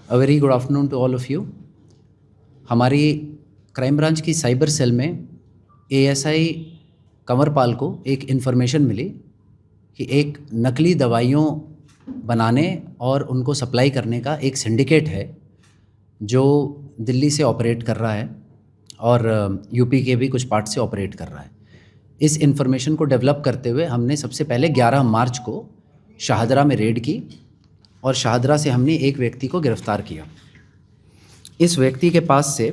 A very good afternoon to all of you. हमारी crime branch की cyber cell में ASI Kanwarpal को एक इन्फॉर्मेशन मिली कि एक नकली दवाइयों बनाने और उनको सप्लाई करने का एक सिंडिकेट है जो दिल्ली से ऑपरेट कर रहा है और यूपी के भी कुछ पार्ट से ऑपरेट कर रहा है। इस इन्फॉर्मेशन को डेवलप करते हुए हमने सबसे पहले 11 मार्च को शाहदरा में रेड की और शाहदरा से हमने एक व्यक्ति को गिरफ्तार किया। इस व्यक्ति के पास से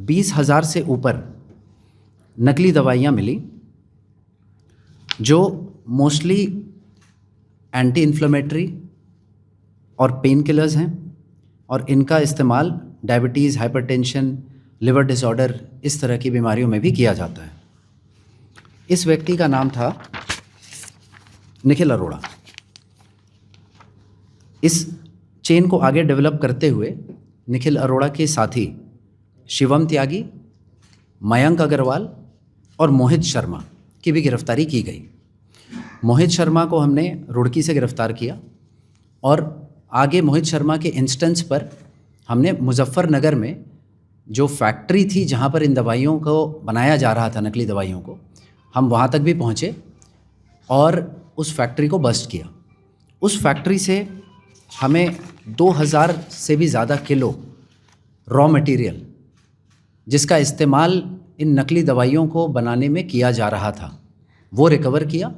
20,000 से ऊपर नकली दवाइयाँ मिली जो मोस्टली एंटी इन्फ्लेमेटरी और पेन किलर्स हैं और इनका इस्तेमाल डायबिटीज़, हाइपरटेंशन, लिवर डिसऑर्डर इस तरह की बीमारियों में भी किया जाता है। इस व्यक्ति का नाम था निखिल अरोड़ा। इस चेन को आगे डेवलप करते हुए निखिल अरोड़ा के साथी शिवम त्यागी, मयंक अग्रवाल और मोहित शर्मा की भी गिरफ्तारी की गई। मोहित शर्मा को हमने रुड़की से गिरफ्तार किया और आगे मोहित शर्मा के इंस्टेंस पर हमने मुजफ्फरनगर में जो फैक्ट्री थी जहाँ पर इन दवाइयों को बनाया जा रहा था, नकली दवाइयों को, हम वहाँ तक भी पहुँचे और उस फैक्ट्री को बस्ट किया। उस फैक्ट्री से हमें 2000 से भी ज़्यादा किलो रॉ मटेरियल जिसका इस्तेमाल इन नकली दवाइयों को बनाने में किया जा रहा था वो रिकवर किया।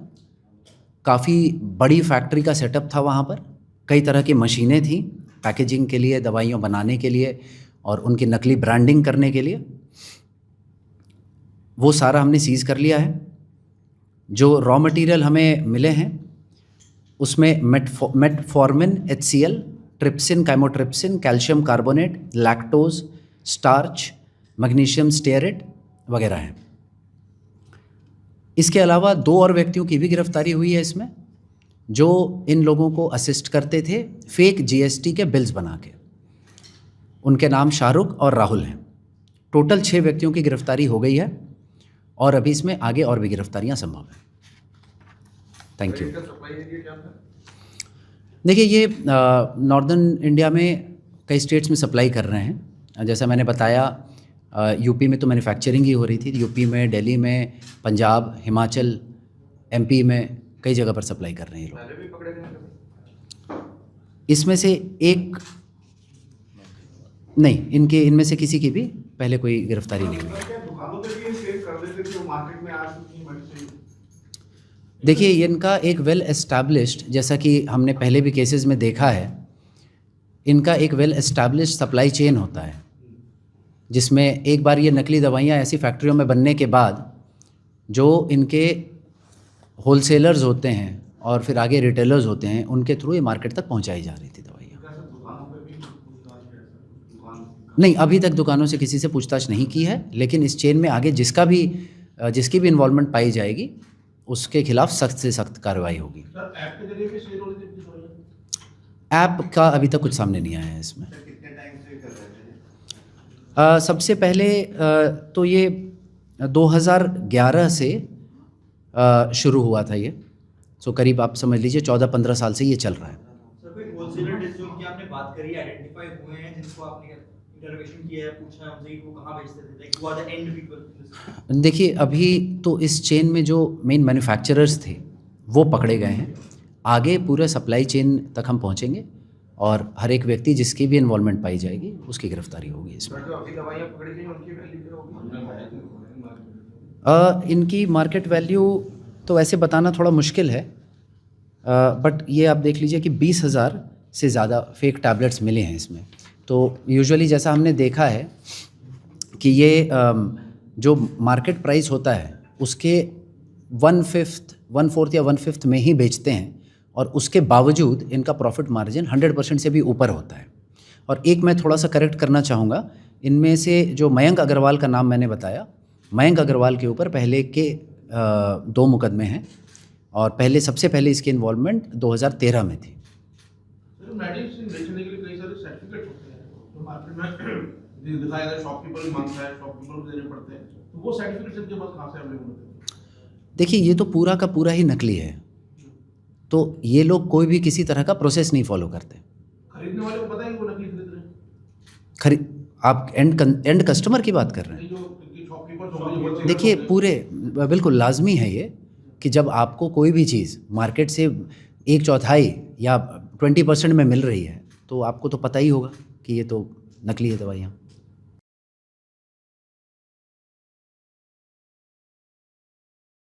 काफ़ी बड़ी फैक्ट्री का सेटअप था वहाँ पर, कई तरह की मशीनें थीं पैकेजिंग के लिए, दवाइयाँ बनाने के लिए और उनकी नकली ब्रांडिंग करने के लिए। वो सारा हमने सीज़ कर लिया है। जो रॉ मटेरियल हमें मिले हैं उसमें metformin HCl, trypsin, chymotrypsin, calcium carbonate, lactose, starch, magnesium stearate वगैरह हैं। इसके अलावा 2 और व्यक्तियों की भी गिरफ्तारी हुई है इसमें जो इन लोगों को असिस्ट करते थे फेक GST के बिल्स बना के। उनके नाम शाहरुख और राहुल हैं। टोटल 6 व्यक्तियों की गिरफ्तारी हो गई है और अभी इसमें आगे और भी गिरफ्तारियां संभव हैं। Thank you. देखिए, ये नॉर्दर्न इंडिया में कई स्टेट्स में सप्लाई कर रहे हैं। जैसा मैंने बताया, यूपी में तो मैन्युफैक्चरिंग ही हो रही थी, यूपी में, दिल्ली में, पंजाब, हिमाचल, MP में कई जगह पर सप्लाई कर रहे हैं ये लोग। इसमें से एक नहीं, इनमें से किसी की भी पहले कोई गिरफ्तारी नहीं हुई। देखिए, इनका एक वेल एस्टैब्लिश्ड, जैसा कि हमने पहले भी केसेस में देखा है, इनका एक वेल एस्टैब्लिश्ड सप्लाई चेन होता है जिसमें एक बार ये नकली दवाइयाँ ऐसी फैक्ट्रियों में बनने के बाद जो इनके होलसेलर्स होते हैं और फिर आगे रिटेलर्स होते हैं, उनके थ्रू ये मार्केट तक पहुँचाई जा रही थी दवाइयाँ। नहीं, अभी तक दुकानों से किसी से पूछताछ नहीं की है, लेकिन इस चेन में आगे जिसकी भी इन्वॉल्वमेंट पाई जाएगी उसके खिलाफ सख्त से सख्त कार्रवाई होगी। ऐप का अभी तक कुछ सामने नहीं आया है इसमें। सबसे पहले तो ये 2011 से शुरू हुआ था ये, सो करीब आप समझ लीजिए 14-15 साल से ये चल रहा है। सर, कोई होलसेलर जिनकी आपने बात करी, आइडेंटिफाई हुए हैं, जिनको आपने इंटरोगेशन किया है, पूछा हमसे वो कहाँ बेचते थे, like who are the end people? देखिए, अभी तो इस चेन में जो मेन मैन्युफैक्चरर्स थे वो पकड़े गए हैं। आगे पूरे सप्लाई चेन तक हम पहुंचेंगे और हर एक व्यक्ति जिसकी भी इन्वॉल्वमेंट पाई जाएगी उसकी गिरफ्तारी होगी इसमें। इनकी मार्केट वैल्यू तो वैसे बताना थोड़ा मुश्किल है, बट ये आप देख लीजिए कि 20,000 से ज़्यादा फेक टैबलेट्स मिले हैं इसमें। तो यूजुअली जैसा हमने देखा है कि ये जो मार्केट प्राइस होता है उसके 1/4 या 1/5 में ही बेचते हैं और उसके बावजूद इनका प्रॉफिट मार्जिन 100% से भी ऊपर होता है। और एक मैं थोड़ा सा करेक्ट करना चाहूँगा, इनमें से जो मयंक अग्रवाल का नाम मैंने बताया, मयंक अग्रवाल के ऊपर पहले के 2 मुकदमे हैं और सबसे पहले इसकी इन्वॉल्वमेंट 2013 में थी। मेडिसिन बेचने के लिए कई सारे सर्टिफिकेट होते हैं जो मार्केट में दिखाया गया, शॉपकीपर भी मांगता है, शॉपकीपर को देने पड़ते हैं, तो वो सर्टिफिकेट इनके पास कहाँ से अवेलेबल होते हैं? देखिए, ये तो पूरा का पूरा ही नकली है, तो ये लोग कोई भी किसी तरह का प्रोसेस नहीं फॉलो करते। खरीदने वाले को पता है कि वो नकली खरीद रहे हैं? आप एंड कस्टमर की बात कर रहे हैं? जो शॉपकीपर देखिए पूरे बिल्कुल लाजमी है ये कि जब आपको कोई भी चीज़ मार्केट से 1/4 या 20% में मिल रही है तो आपको तो पता ही होगा कि ये तो नकली है दवाइयाँ।